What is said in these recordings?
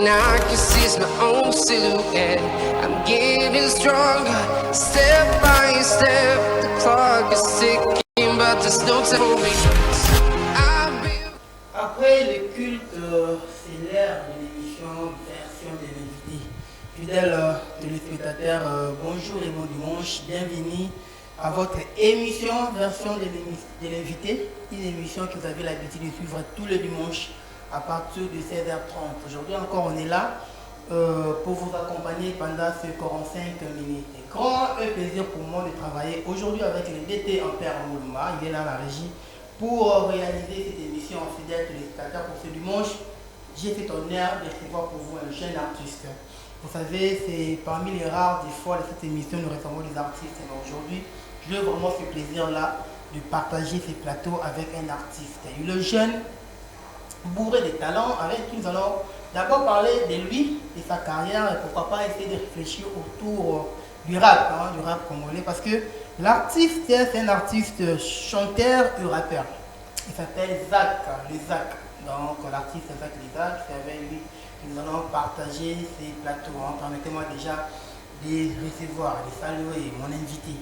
I can see it's my own silhouette. I'm getting stronger, step by step. The clock is ticking, but there's no time for me. Après le culte, c'est l'heure de l'émission Version de l'invité. Fidèles téléspectateurs, bonjour et bon dimanche, bienvenue à votre émission Version de l'invité, une émission que vous avez l'habitude de suivre tous les dimanches à partir de 16h30. Aujourd'hui encore, on est là pour vous accompagner pendant ces 45 minutes. Grand plaisir pour moi de travailler aujourd'hui avec le DT Ampère Moulma, il est là à la régie, pour réaliser cette émission en fidèle téléspectateur pour ce dimanche. J'ai cet honneur de recevoir pour vous un jeune artiste. Vous savez, c'est parmi les rares des fois de cette émission, nous recevons des artistes. Mais aujourd'hui, j'ai vraiment ce plaisir-là de partager ces plateaux avec un artiste. Le jeune, bourré de talents, avec qui nous allons d'abord parler de lui, de sa carrière, et pourquoi pas essayer de réfléchir autour du rap congolais, parce que l'artiste, c'est un artiste chanteur et rappeur. Il s'appelle Zach, le Zach. Donc l'artiste Zach le Zach, c'est avec lui que nous allons partager ces plateaux. Permettez-moi déjà de recevoir, de saluer mon invité,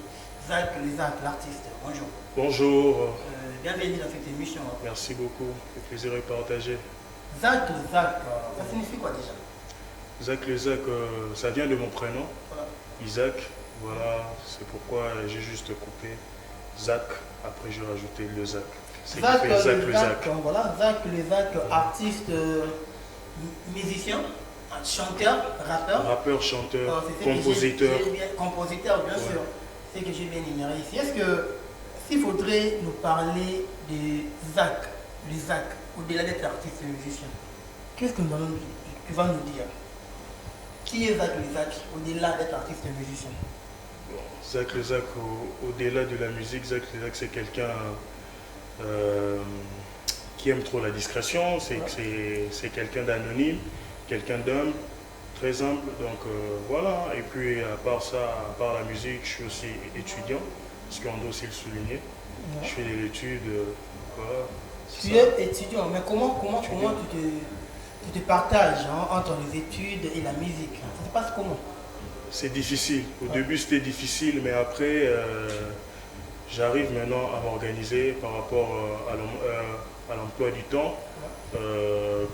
Zach le Zach, l'artiste. Bonjour. Bonjour. Bienvenue dans cette émission. Merci beaucoup, le plaisir est partagé. Zach le Zach, ça signifie quoi déjà? Zach le Zach, ça vient de mon prénom, Voilà. Isaac. Voilà, c'est pourquoi j'ai juste coupé Zach, après j'ai rajouté le Zach. C'est Zach le Zach. Voilà, Zach le Zach, artiste, musicien, chanteur, rappeur. Rappeur, chanteur, C'est ce compositeur. Compositeur, bien sûr. C'est ce que j'ai bien énuméré ici. Est-ce que, s'il faudrait nous parler de Zach, le Zach, au-delà d'être artiste et musicien, qu'est-ce que tu vas nous dire? Qui est Zach le Zach, au-delà d'être artiste et musicien? Bon, Zach le Zach, au-delà de la musique, Zach le Zach, c'est quelqu'un qui aime trop la discrétion, c'est quelqu'un d'anonyme, quelqu'un d'humble, très humble, donc voilà. Et puis à part ça, à part la musique, je suis aussi étudiant, parce qu'on doit aussi le souligner. Ouais. Je fais des études, voilà. Tu es étudiant, mais comment tu te partages entre les études et la musique? Ça se passe comment? C'est difficile. Au début, c'était difficile, mais après, j'arrive maintenant à m'organiser par rapport à l'emploi du temps.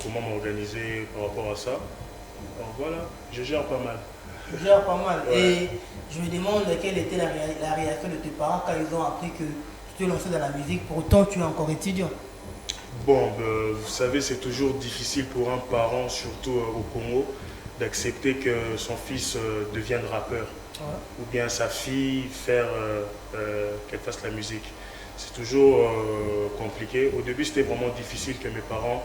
Comment m'organiser par rapport à ça. Donc voilà, je gère pas mal. Tu gères pas mal. Ouais. Et je me demande quelle était la réaction de tes parents quand ils ont appris que tu te lançais dans la musique, pourtant tu es encore étudiant. Bon, vous savez, c'est toujours difficile pour un parent, surtout au Congo, d'accepter que son fils devienne rappeur. Ouais. Ou bien sa fille qu'elle fasse la musique. C'est toujours compliqué. Au début, c'était vraiment difficile que mes parents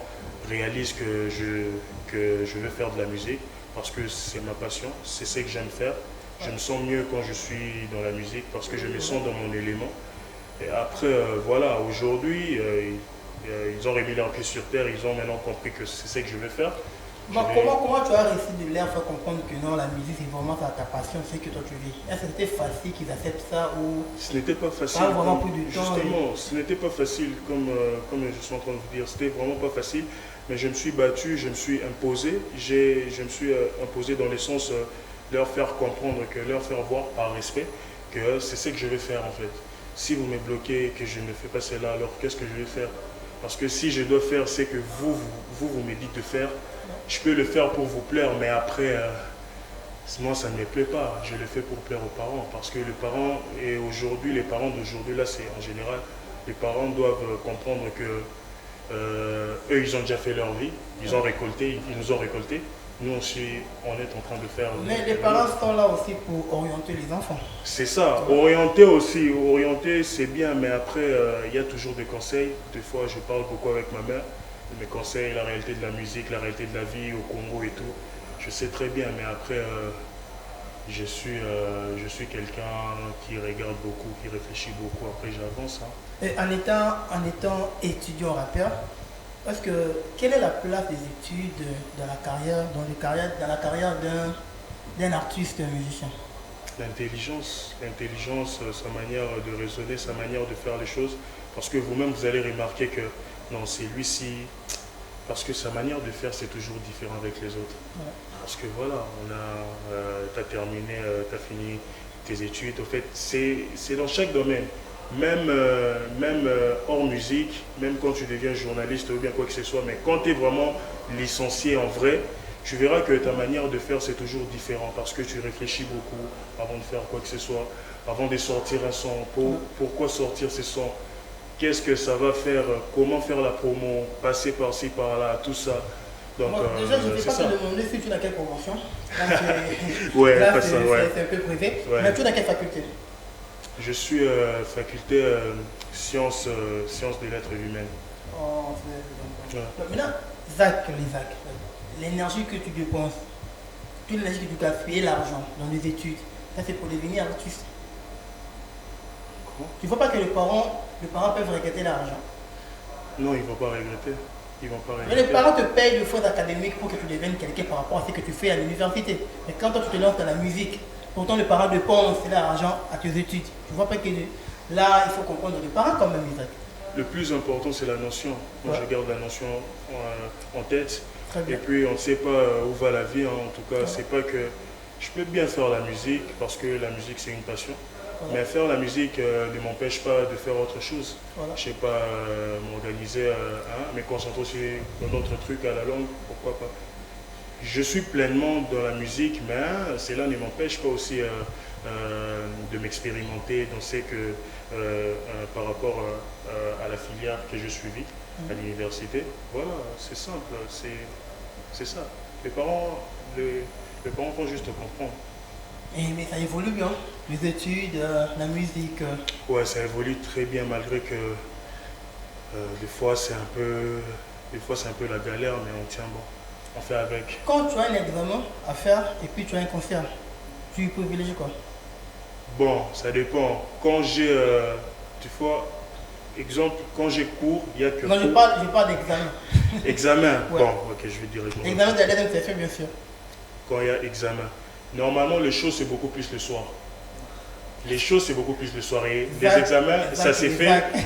réalisent que je veux faire de la musique parce que c'est ma passion, c'est ce que j'aime faire. Je me sens mieux quand je suis dans la musique parce que je me sens dans mon élément. Et après, voilà, aujourd'hui, ils ont remis leurs pieds sur terre, ils ont maintenant compris que c'est ce que je veux faire. Comment tu as réussi de leur faire comprendre que non, la musique c'est vraiment ta passion, c'est que toi tu vis? Est-ce que c'était facile qu'ils acceptent ça ou ce n'était pas facile. Pas vraiment plus de temps, justement, ce n'était pas facile comme je suis en train de vous dire. C'était vraiment pas facile, mais je me suis battu, je me suis imposé. Je me suis imposé dans le sens leur faire comprendre, leur faire voir par respect que c'est ce que je vais faire en fait. Si vous me bloquez, que je ne fais pas cela, alors qu'est-ce que je vais faire? Parce que si je dois faire ce que vous me dites de faire, je peux le faire pour vous plaire, mais après, moi ça ne me plaît pas. Je le fais pour plaire aux parents, parce que les parents d'aujourd'hui, là c'est en général, les parents doivent comprendre que eux ils ont déjà fait leur vie, ils ont récolté, ils nous ont récolté. Nous aussi, on est en train de faire... Mais les parents sont là aussi pour orienter les enfants. C'est ça, orienter aussi, orienter c'est bien, mais après, il y a toujours des conseils. Des fois, je parle beaucoup avec ma mère, mes conseils, la réalité de la musique, la réalité de la vie au Congo et tout. Je sais très bien, mais après, je suis quelqu'un qui regarde beaucoup, qui réfléchit beaucoup, après j'avance. Et en étant étudiant rappeur, parce que quelle est la place des études dans la carrière d'un artiste musicien? L'intelligence, sa manière de raisonner, sa manière de faire les choses. Parce que vous-même, vous allez remarquer que non, c'est lui-ci, Parce que sa manière de faire, c'est toujours différent avec les autres. Ouais. Parce que voilà, tu as terminé, tu as fini tes études. Au fait, c'est dans chaque domaine. Même hors musique, même quand tu deviens journaliste ou bien quoi que ce soit, mais quand tu es vraiment licencié en vrai, tu verras que ta manière de faire, c'est toujours différent parce que tu réfléchis beaucoup avant de faire quoi que ce soit, avant de sortir un son. Pourquoi sortir ce son? Qu'est-ce que ça va faire? Comment faire la promo? Passer par-ci, par-là, tout ça. Donc, Bon, déjà, je ne vais c'est pas ça. te demander si tu es dans quelle convention. Ouais, Là, pas ça, ouais. c'est un peu privé. Ouais. Mais tu es dans quelle faculté? Je suis faculté sciences des lettres humaines. Oh, Ouais. maintenant, Zach, l'énergie que tu dépenses, toute l'énergie que tu gaspilles, l'argent dans les études, ça c'est pour devenir artiste. Comment? Tu ne vois pas que les parents peuvent regretter l'argent. Non, ils ne vont pas regretter. Ils vont pas Mais regretter. les parents te payent le fonds académique pour que tu deviennes quelqu'un par rapport à ce que tu fais à l'université. Mais quand toi tu te lances dans la musique, pourtant les parents dépensent l'argent à tes études. Tu ne vois pas que là, il faut comprendre les parents quand même, Isaac. Le plus important, c'est la notion. Moi, Ouais. je garde la notion en tête. Très bien. Et puis, on ne sait pas où va la vie. Hein. En tout cas, c'est pas que je peux bien faire la musique parce que la musique, c'est une passion. Voilà. Mais faire la musique ne m'empêche pas de faire autre chose. Voilà. Je ne sais pas m'organiser, me concentrer sur d'autres trucs à la longue, pourquoi pas. Je suis pleinement dans la musique, mais cela ne m'empêche pas aussi de m'expérimenter dans ce que par rapport à la filière que je suivis à l'université. Voilà, c'est simple, c'est ça. Les parents vont juste comprendre. Mais ça évolue bien. Les études, la musique. Ouais, ça évolue très bien malgré que des fois c'est un peu la galère, mais on tient bon. On fait avec. Quand tu as un examen à faire et puis tu as un concert, tu privilégies quoi? Bon, ça dépend. Quand j'ai, tu vois, exemple, quand j'ai cours, il n'y a que Non, je cours. parle d'examen. Examen. Ouais. Bon, ok, je vais dire. Examen de la deuxième session, bien sûr. Quand il y a examen. Normalement, les choses, c'est beaucoup plus le soir. Les choses, c'est beaucoup plus le soir. Et les Exact, examens, exact, ça s'est fait exact.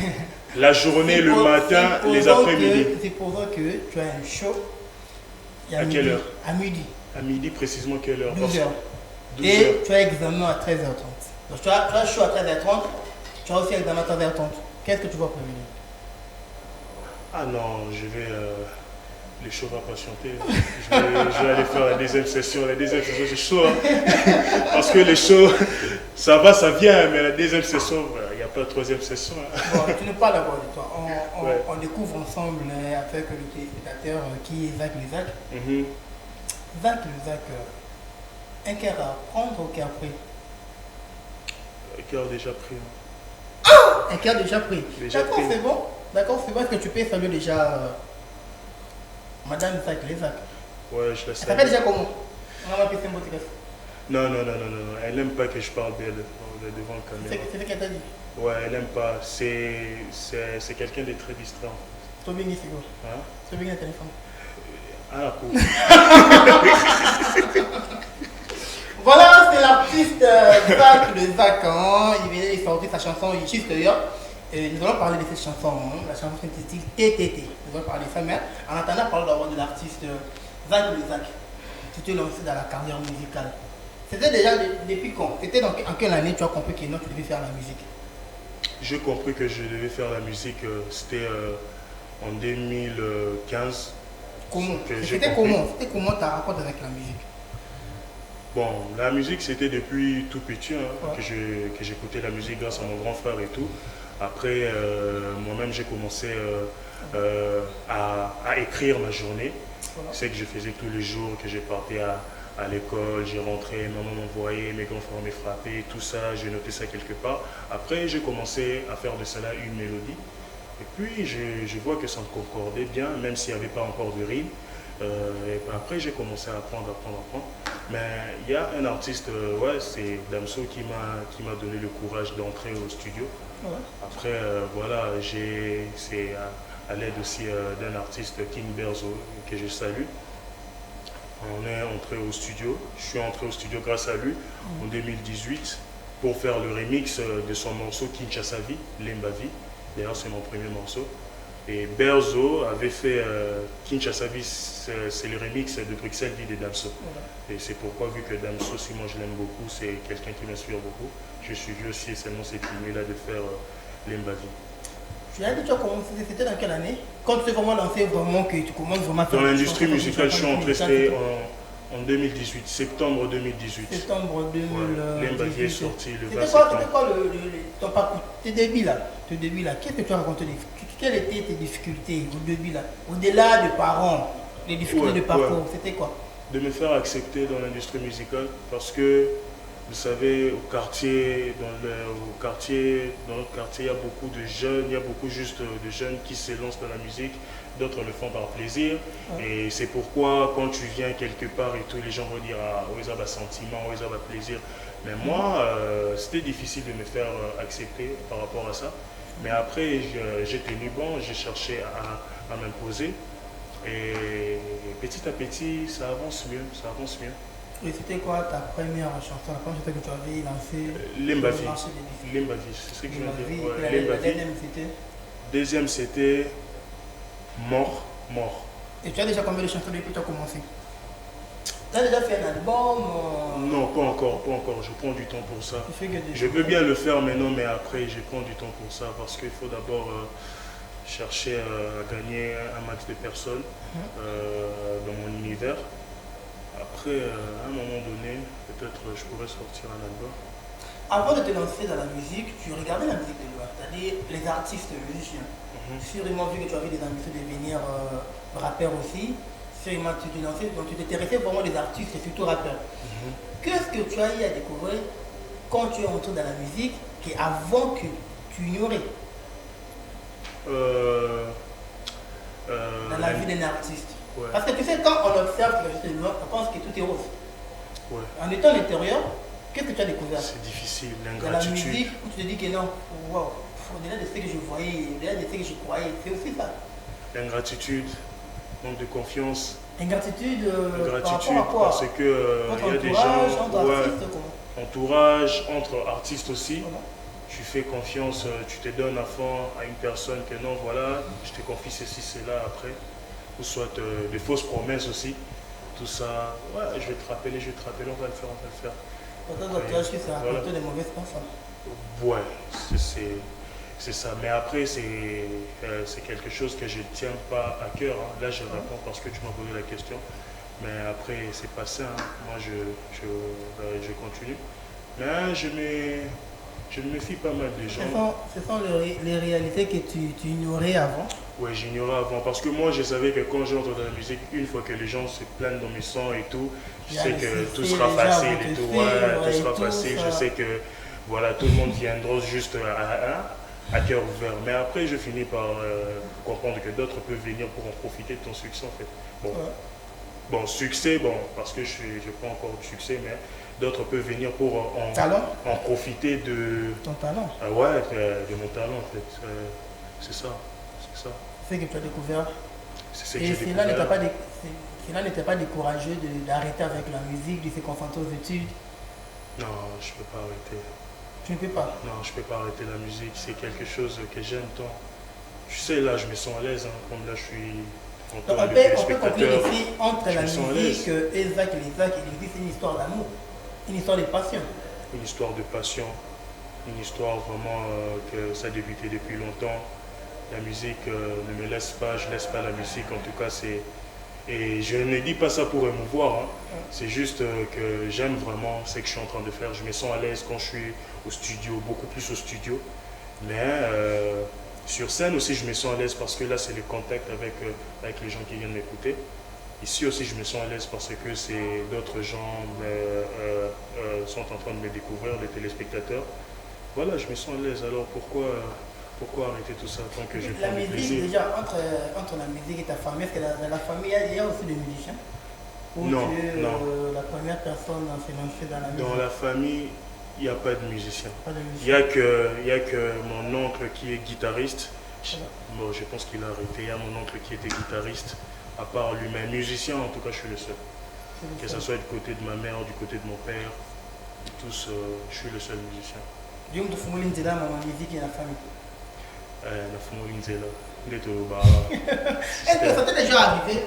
la journée, le matin, les après-midi. Supposons que tu as un show. et À midi- quelle heure? À midi, À midi, précisément, quelle heure? 12 heures. 12 Et heures. tu as examen à 13h30. Donc tu as show à 13h30, tu as aussi examen à 13h30. Qu'est-ce que tu vas privilégier? Ah non, je vais. Les shows va patienter. Je vais aller faire la deuxième session. La deuxième session, c'est chaud. Hein. Parce que les shows, ça va, ça vient. Mais la deuxième session, il n'y a pas de troisième session. Hein. Bon, tu ne parles d'abord de toi. Ouais. On découvre ensemble avec le téléspectateur qui est Zach Lezac. Mhm. Zach Lezac, un cœur à prendre ou un cœur pris? Qui a déjà pris. Hein. Un cœur déjà pris. Déjà D'accord, pris. c'est bon. D'accord, c'est bon. Est-ce que tu peux saluer déjà Madame Zach Lezac? Ouais, je la Elle salue. s'appelle déjà comment? On va appeler Simbo Tigres. Non. Elle n'aime pas que je parle d'elle devant la caméra. C'est ce qu'elle t'a dit. Ouais, elle n'aime pas. C'est quelqu'un de très distrait. Tobini Sigo. Hein? Tobini le téléphone. À la cour. Voilà, c'est l'artiste Zach Lezac. Hein. Il vient de sortir sa chanson Juste d'ailleurs. Et nous allons parler de cette chanson, hein. La chanson s'intitule TTT. Nous allons parler de ça, mais en attendant, parlons d'abord de l'artiste Zach Lezac. Tu t'es lancé dans la carrière musicale. C'était déjà depuis quand? C'était en quelle année tu as compris que non, tu devais faire la musique? J'ai compris que je devais faire la musique, c'était en 2015. Comment? Que j'ai C'était compris. comment ta rencontre avec la musique? Bon, la musique, c'était depuis tout petit hein, Ouais. que j'écoutais la musique grâce à mon grand frère et tout. Après, moi-même, j'ai commencé à écrire ma journée. Voilà. C'est que je faisais tous les jours, que j'ai partais à l'école, j'ai rentré, maman m'envoyait, mes grands frères me frappaient, tout ça, j'ai noté ça quelque part. Après, j'ai commencé à faire de cela une mélodie. Et puis, je vois que ça me concordait bien, même s'il n'y avait pas encore de rime. Et puis après, j'ai commencé à apprendre. Mais il y a un artiste, ouais, c'est Damso qui m'a donné le courage d'entrer au studio. Ouais. Après, voilà, c'est à l'aide aussi d'un artiste, King Berzo, que je salue. On est entré au studio. Je suis entré au studio grâce à lui en 2018 pour faire le remix de son morceau Kinshasa Vie, Lemba Vie. D'ailleurs, c'est mon premier morceau. Et Berzo avait fait Kinshasa Bis, c'est le remix de Bruxelles Vie de Damso. Et c'est pourquoi, vu que Damso, si moi je l'aime beaucoup, c'est quelqu'un qui m'inspire beaucoup, je suis vu aussi seulement cette lignée-là de faire Lemba Vie. Tu as dit que tu as commencé, c'était dans quelle année? Quand tu t'es vraiment lancé, vraiment que tu commences vraiment à faire. Dans l'industrie musicale, je suis entré en 2018, septembre 2018. Septembre 2018. Lemba Vie est sorti le 20 C'était septembre. quoi ton parcours, tes débuts là? Qu'est-ce que tu as rencontré? Quelles étaient tes difficultés au début là? Au-delà des parents, les difficultés de parcours, c'était quoi? De me faire accepter dans l'industrie musicale parce que, vous savez, au quartier, dans notre quartier, il y a beaucoup de jeunes, il y a beaucoup juste de jeunes qui se lancent dans la musique, d'autres le font par plaisir. Et c'est pourquoi, quand tu viens quelque part et tout, les gens vont dire ah, ils ont un sentiment, ils ont un plaisir. Mais moi, c'était difficile de me faire accepter par rapport à ça. Mais après, j'ai tenu bon, j'ai cherché à m'imposer. Et petit à petit, ça avance mieux, ça avance mieux. Et c'était quoi ta première chanson, la première chanson que tu avais lancée? Lemba Vie, c'est ce que je viens de dire. Ouais, La deuxième c'était? Deuxième c'était Mort. Et tu as déjà combien de chansons depuis que tu as commencé? Tu as déjà fait un album? Non, pas encore. Je prends du temps pour ça. Tu fais que des Je veux bien le faire maintenant, mais après, je prends du temps pour ça parce qu'il faut d'abord chercher à gagner un max de personnes dans mon univers. Après, à un moment donné, peut-être je pourrais sortir un album. Avant de te lancer dans la musique, tu regardais la musique de loin, c'est-à-dire les artistes musiciens. Sûrement, vu que tu avais des ambitions de devenir rappeur aussi, sûrement tu te lançais, donc tu t'intéressais vraiment des artistes et surtout rappeurs. Qu'est-ce que tu as eu à découvrir quand tu es entré dans la musique qu'avant que tu ignorais dans la vie d'un artiste? Ouais. Parce que tu sais, quand on observe quelque chose de loin, on pense que tout est rose. Ouais. En étant à l'intérieur, qu'est-ce que tu as découvert C'est difficile, dans la l'ingratitude. musique où tu te dis que non, wow, au-delà de ce que je voyais, au-delà de ce que je croyais, c'est aussi ça. L'ingratitude, manque de confiance. Ingratitude, par Ingratitude, rapport à quoi? parce que Entre il y a des entourage, gens, entre artistes, comment? entourage, entre artistes aussi. Voilà. Tu fais confiance, tu te donnes à fond à une personne que non, voilà, je te confie ceci, cela après. Ou soit des fausses promesses aussi. Tout ça, ouais, je vais te rappeler, on va le faire. Peut-être l'entourage qui s'est Voilà. raconté des mauvaises personnes. Ouais, c'est ça. Mais après, c'est quelque chose que je ne tiens pas à cœur. Hein. Là, je réponds parce que tu m'as posé la question. Mais après, c'est pas ça. Hein. Moi, je continue. Mais je me méfie pas mal des gens. Ce sont les réalités que tu ignorais avant. Oui, j'ignorais avant. Parce que moi, je savais que quand j'entre dans la musique, une fois que les gens se plaignent dans mes sons et tout, je sais que tout sera facile et tout. Voilà, tout sera facile. Je sais que voilà, tout le monde viendra juste à cœur ouvert. Mais après, je finis par comprendre que d'autres peuvent venir pour en profiter de ton succès en fait. Bon, bon succès, bon, parce que je prends encore du succès, mais d'autres peuvent venir pour en profiter de ton talent. Ouais, de mon talent en fait. C'est ça. C'est ce que tu as découvert. C'est ce que Et j'ai cela découvert. n'était pas décourageux d'arrêter avec la musique, de se concentrer aux études. Non, je ne peux pas arrêter. Tu ne peux pas. Non, je ne peux pas arrêter la musique. C'est quelque chose que j'aime tant. Tu sais, là, je me sens à l'aise. Hein, comme là, je suis en Donc, tant on que peut conclure téléspectateur. ici, entre je la me sens à musique l'aise. et Isaac et Isaac, il existe une histoire d'amour, une histoire de passion. Une histoire de passion. Une histoire vraiment que ça a débuté depuis longtemps. La musique ne me laisse pas, je ne laisse pas la musique. En tout cas, c'est... Et je ne dis pas ça pour émouvoir. Hein. C'est juste que j'aime vraiment ce que je suis en train de faire. Je me sens à l'aise quand je suis au studio, beaucoup plus au studio. Mais sur scène aussi, je me sens à l'aise parce que là, c'est le contact avec les gens qui viennent m'écouter. Ici aussi, je me sens à l'aise parce que c'est d'autres gens sont en train de me découvrir, les téléspectateurs. Voilà, je me sens à l'aise. Alors pourquoi arrêter tout ça tant que je La prends du musique, plaisir? déjà, entre la musique et ta famille, est-ce que dans la famille, il y a aussi des musiciens? Ou Non, tu es non. la première personne à se lancer dans la musique? Dans la famille, il n'y a pas de musicien. Pas de Il musicien. n'y a que mon oncle qui est guitariste. Bon, je pense qu'il a arrêté. Il y a mon oncle qui était guitariste. À part lui-même, musicien, en tout cas, je suis le seul. Que ce soit du côté de ma mère, du côté de mon père, tous, je suis le seul musicien. Dis-moi, tu fais une musique dans la famille. Nafumo Linzela. Est-ce que ça t'est déjà arrivé?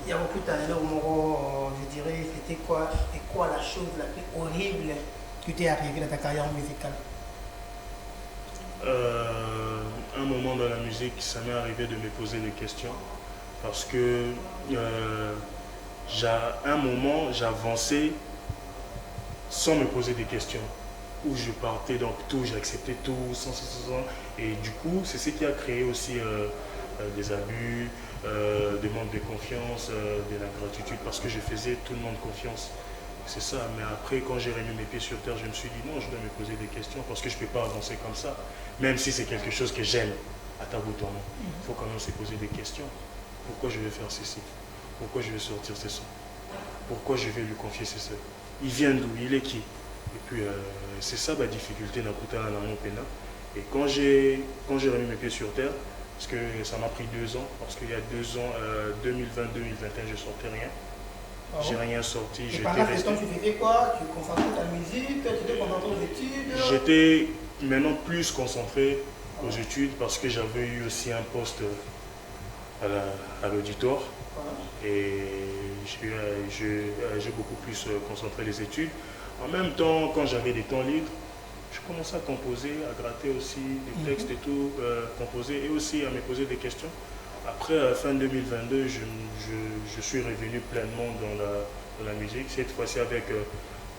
Il y a beaucoup de temps, je dirais, c'était quoi la chose la plus horrible qui t'est arrivée dans ta carrière musicale? Un moment dans la musique, ça m'est arrivé de me poser des questions parce que à un moment, j'avançais sans me poser des questions, où je partais dans tout, j'acceptais tout, et du coup, c'est ce qui a créé aussi des abus, des manques de confiance, de l'ingratitude, parce que je faisais tout le monde confiance. C'est ça, mais après, quand j'ai remis mes pieds sur terre, je me suis dit non, je dois me poser des questions, parce que je ne peux pas avancer comme ça, même si c'est quelque chose que j'aime, à tabou tournant. Il faut quand même se poser des questions. Pourquoi je vais faire ceci? Pourquoi je vais sortir ce son? Pourquoi je vais lui confier ce son? Il vient d'où? Il est qui? Et puis, c'est ça ma difficulté dans mon pénin. Et quand j'ai remis mes pieds sur terre, parce que ça m'a pris 2 ans, parce qu'il y a 2 ans, 2020-2021, je ne sortais rien. J'ai rien sorti. Et pendant ce temps, tu faisais quoi? Tu concentrais ta musique? Tu t'es concentré aux études? J'étais maintenant plus concentré aux études parce que j'avais eu aussi un poste à l'auditoire. Et j'ai beaucoup plus concentré les études. En même temps, quand j'avais des temps libres, je commençais à composer, à gratter aussi des textes et tout, composer et aussi à me poser des questions. Après, fin 2022, je suis revenu pleinement dans la musique, cette fois-ci avec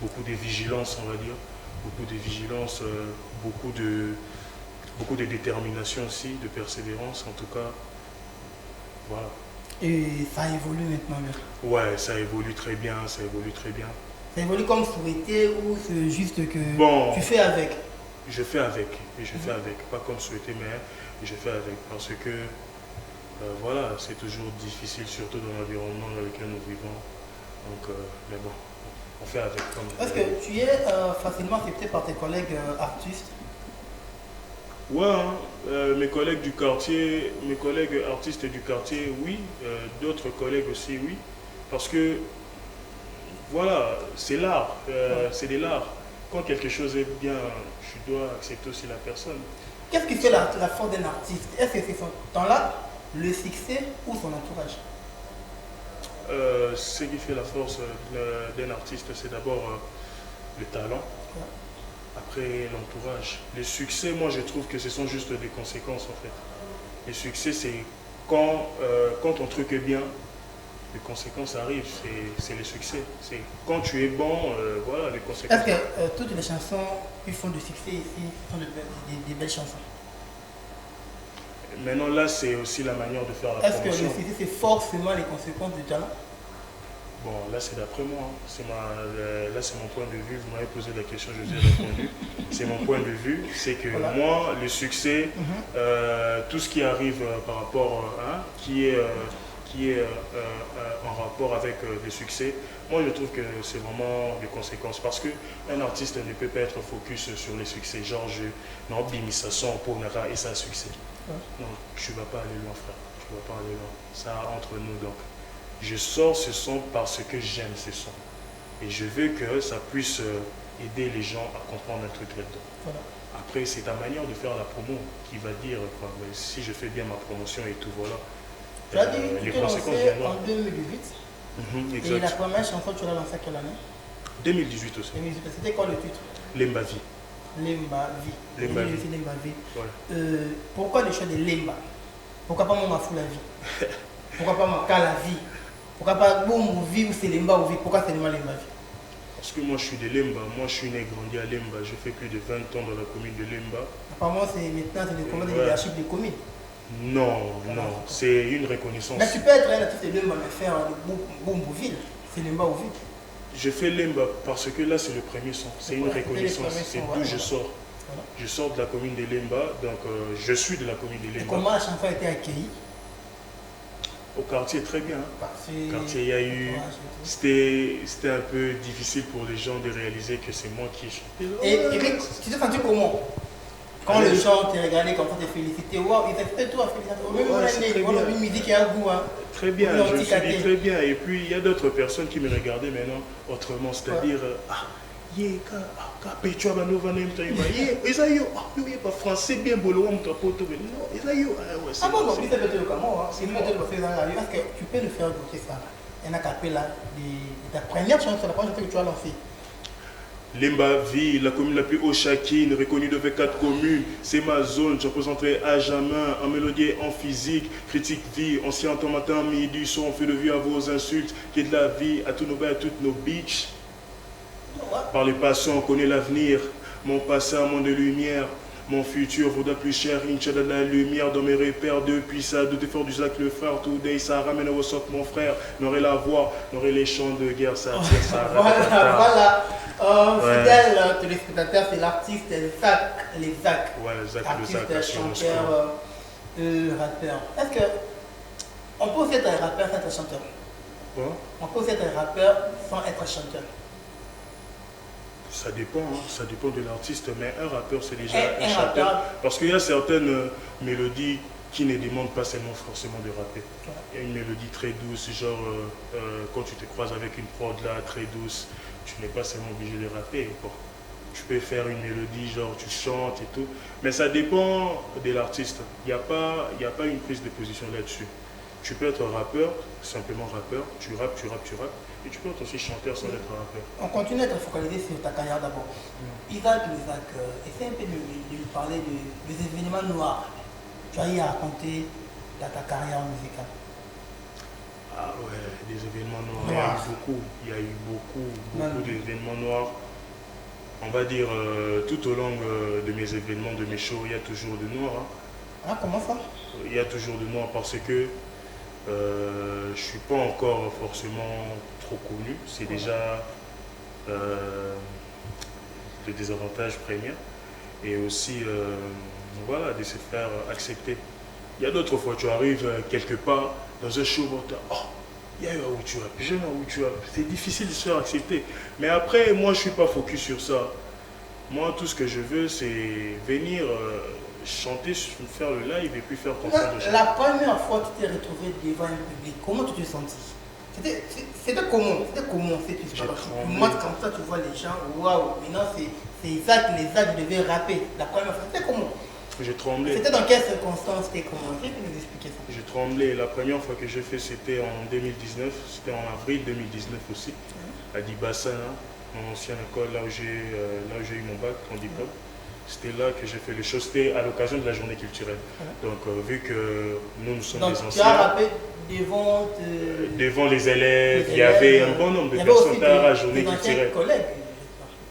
beaucoup de vigilance, on va dire, beaucoup de vigilance, beaucoup de détermination aussi, de persévérance, en tout cas, voilà. Et ça évolue maintenant, bien. Ouais, ça évolue très bien, ça évolue très bien. Ça évolue comme souhaité ou c'est juste que tu fais avec? Je fais avec, et je fais avec, pas comme souhaité, mais je fais avec, parce que voilà, c'est toujours difficile, surtout dans l'environnement dans lequel nous vivons. Donc, mais bon, on fait avec. Est-ce que tu es facilement accepté par tes collègues artistes? Ouais, hein, mes collègues artistes du quartier, oui. D'autres collègues aussi, oui. Parce que, voilà, c'est l'art, c'est de l'art. Quand quelque chose est bien, je dois accepter aussi la personne. Qu'est-ce qui fait la force d'un artiste? Est-ce que c'est son temps-là, le succès ou son entourage? Ce qui fait la force d'un artiste, c'est d'abord le talent. Après, l'entourage. Le succès, moi, je trouve que ce sont juste des conséquences, en fait. Le succès, c'est quand ton truc est bien, les conséquences arrivent, c'est le succès. C'est quand tu es bon, voilà, les conséquences. Est-ce que toutes les chansons qui font du succès ici sont des belles chansons? Maintenant, là, c'est aussi la manière de faire la promotion. Est-ce que le succès, c'est forcément les conséquences du talent? Bon, là, c'est d'après moi. Là, c'est mon point de vue. Vous m'avez posé la question, je vous ai répondu. C'est mon point de vue. C'est que voilà. Moi, le succès, tout ce qui arrive par rapport, qui est en rapport avec le succès, moi, je trouve que c'est vraiment des conséquences. Parce qu'un artiste ne peut pas être focus sur les succès. Genre, non, bimisa son pour Nara et ça succès. Non, tu ne vas pas aller loin, frère. Tu ne vas pas aller loin. Ça entre nous, donc. Je sors ce son parce que j'aime ce son. Et je veux que ça puisse aider les gens à comprendre un truc là-dedans. Voilà. Après, c'est ta manière de faire la promo qui va dire, quoi, si je fais bien ma promotion et tout, voilà. Tu as dit que tu t'es lancé en 2018. Exact. Et la première chanson, tu l'as lancée à quelle année? 2018 aussi. 2018. C'était quoi le titre? Lemba Vie. Lemba Vie. Lemba Vie. Lemba Vie. Ouais. Pourquoi le choix de Lemba? Pourquoi pas Mon Mafou la vie? Pourquoi pas Maka la vie? Pourquoi pas Boum Vie ou c'est Lemba ou Vie? Pourquoi c'est Lemba Vie? Parce que moi je suis de Lemba, moi je suis né et grandi à Lemba, je fais plus de 20 ans dans la commune de Lemba. Apparemment maintenant c'est le combat de leadership des communes. Non, non, c'est une reconnaissance. Mais tu peux être un artiste de Lemba mais faire le Boumbouville, c'est Lemba ou Vie? Je fais Lemba parce que là c'est le premier son, c'est une reconnaissance, c'est d'où je sors. Voilà. Je sors de la commune de Lemba, donc je suis de la commune de Lemba. Et comment la chanson a été accueillie? Au quartier, très bien. Au quartier, il y a eu. C'était un peu difficile pour les gens de réaliser que c'est moi qui chante. Et Eric, tu t'es senti comment? Quand les gens te regardaient comme ça, te félicitaient, waouh, ils t'appellent toi, félicitations. Même une musique qui a un goût. Hein. Très bien, je me suis dit très bien. Et puis il y a d'autres personnes qui me regardaient maintenant autrement, c'est-à-dire, tu as pas français bien bolo non Ah bon, donc, c'est peut-être le comment, c'est peut-être le fait dans la rue. Est-ce que tu peux le faire goûter ça? Un acapella de ta première chanson, la première chanson que tu as lancée. Limbavi, la commune la plus haut chacune, reconnue de 24 communes, c'est ma zone, je représenterai à jamais, en mélodie, en physique, critique vie, on s'y entend matin, midi, soir, on fait de vue à vos insultes, qui est de la vie, à tous nos bains, à toutes nos beaches. Par les passants, on connaît l'avenir, mon passé, un monde de lumière, mon futur vaudra plus cher, Inch'Allah de la lumière dans mes repères depuis ça, de défendre du Zach le frère, today ça ramène au soc mon frère, n'aurait la voix, n'aurait les chants de guerre, ça tire, ça Voilà. Fidèle téléspectateur, c'est l'artiste Zach, les Zach. Ouais, Zach le artiste, Zach, chanteur, rappeur. Est-ce que on peut aussi être un rappeur sans être chanteur? Quoi? On peut aussi être un rappeur sans être chanteur. Ça dépend, hein, ça dépend de l'artiste, mais un rappeur c'est déjà Un un chanteur. rappeur. Parce qu'il y a certaines mélodies qui ne demandent pas seulement forcément de rapper. Il y a une mélodie très douce, genre quand tu te croises avec une prod là très douce, tu n'es pas seulement obligé de rapper. Bon, tu peux faire une mélodie, genre tu chantes et tout, mais ça dépend de l'artiste. Il n'y a pas une prise de position là-dessus. Tu peux être rappeur, simplement rappeur, tu rappes, et tu peux être aussi chanteur sans être rappeur. On continue à être focalisé sur ta carrière d'abord. Isaac, essaie un peu de lui parler des événements noirs. Tu as eu à raconter dans ta carrière musicale. Ah ouais, des événements noirs, il y a eu beaucoup d'événements noirs. On va dire, tout au long de mes événements, de mes shows, il y a toujours de noir. Hein. Ah, comment ça? Il y a toujours de noir parce que je ne suis pas encore forcément trop connu. C'est déjà le désavantage premier. Et aussi, voilà, de se faire accepter. Il y a d'autres fois, tu arrives quelque part dans un show, oh, il y a eu un où tu as, j'aime un où tu as. C'est difficile de se faire accepter. Mais après, moi, je ne suis pas focus sur ça. Moi, tout ce que je veux, c'est venir chanter, faire le live et puis faire comprendre aux gens. La première fois que tu t'es retrouvé devant un public, comment tu t'es senti? C'était comment? Tu montes comme ça, tu vois les gens, waouh, maintenant c'est Isaac, les Isaac devaient rapper. La première fois, c'était comment? J'ai tremblé. C'était dans quelles circonstances? C'était comment? Tu peux nous expliquer ça? J'ai tremblé. La première fois que j'ai fait, c'était en 2019. C'était en avril 2019 aussi, à Dibassana, mon ancienne école, là où j'ai eu mon bac, mon diplôme. C'était là que j'ai fait les choses. C'était à l'occasion de la journée culturelle. Donc, vu que nous sommes des anciens. Tu as rappé devant les élèves, il y avait un bon nombre de personnes à la journée culturelle.